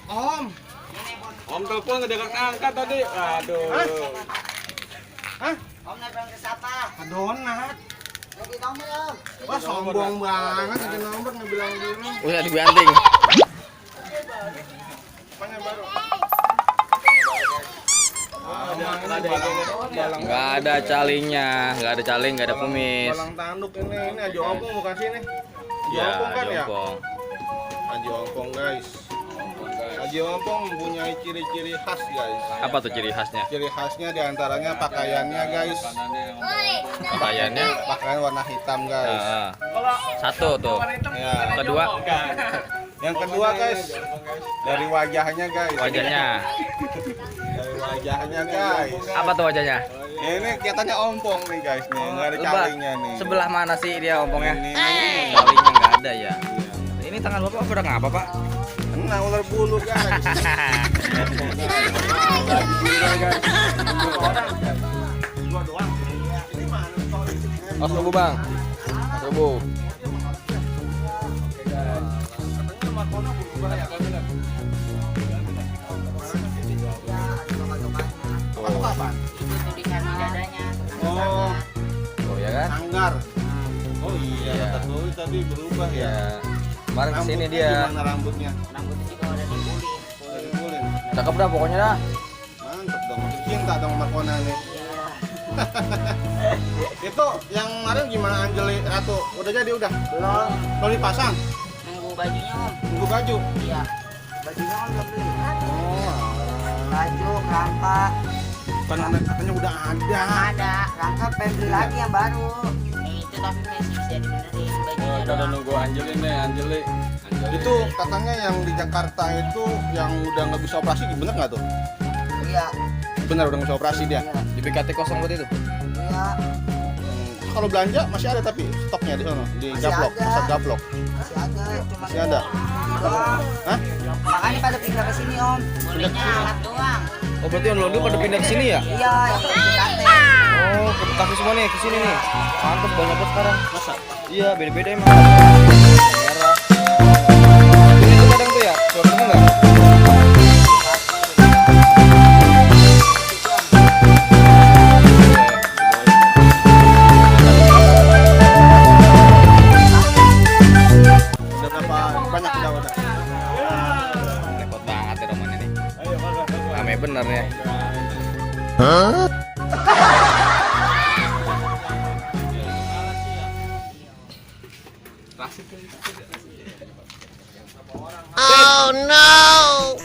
Om. Om telepon nggak angkat tadi. Aduh. Hah? Om nelfon ke siapa? Donat. Lagi nomor om. Wah sombong banget itu nomor ngebilang dulu. Udah dibanting. Apanya baru? Nggak ada calinya, nggak ada caling, nggak ada kumis. Balang tanduk ini Haji Ompong bukan sini. Haji Ya, Ompong kan ya? jompong. Haji Ompong guys. Haji Ompong mempunyai ciri-ciri khas guys. Apa tuh ciri khasnya? Ciri khasnya diantaranya pakaiannya guys. Pakaiannya? Pakaian warna hitam guys. Ah, satu tuh. Ya. Kedua, Yang kedua guys, dari wajahnya guys. wajahnya. Dari wajahnya guys. Apa tuh wajahnya? Ini kelihatannya ompong nih guys nih, nggak ada Leba, calingnya nih. sebelah mana sih dia ompongnya? Ini. Calingnya nggak ada ya. Ini tangan bapak pada ngapa pak? Kena ular bulu guys. Dua doang. Ini mana soalnya? Mas subuh bang, Mas subuh. Katanya Markona berubah ya. Apa apa? Itu tulisan di dadanya. Oh, Oh ya kan? sanggar. Oh iya, Iya. kata Doi tadi berubah ya. Ya. Kemarin kesini Rambutnya dia. Gimana rambutnya? Rambutnya juga udah dipulih. Udah dipulin. Cakep dah pokoknya dah. Mantap dong, makin cinta dong Markona nih. Iya. Itu yang kemarin gimana Anjeli Ratu? Udah jadi udah? Belum. Belum dipasang? Nunggu bajunya om. Tunggu baju? Iya. Bajunya om belum beli. Oh, Baju, rangka. kan katanya udah ada. Ada. Rangka pengen beli lagi yang baru. Itu tapi masih bisa dibenerin bajunya doang. nunggu Anjeli nih, Anjeli. Itu katanya yang di Jakarta itu yang udah nggak bisa operasi, bener nggak tuh? Iya. Bener udah nggak bisa operasi dia. Iya. Di BKT kosong buat itu. Iya. Kalau belanja masih ada tapi stoknya di sana di Masih Gaplok, ada. pasar Gaplok. Masih ada. Cuma Masih ada. doang. Hah? Makanya pada pindah ke sini om. Bolehnya alat doang. Oh berarti yang lalu pada pindah ke sini ya? Iya, yang PDKT. Oh, ke Bekasi semua nih ke sini nih. Mantap banyak banget sekarang. Masa? Iya, beda-beda emang. Merah. Ini tuh kadang tuh ya, suaranya enggak? Udah berapa banyak udah? Repot banget ya roman ini. Ayo kagak. Rame bener ya. Oh no!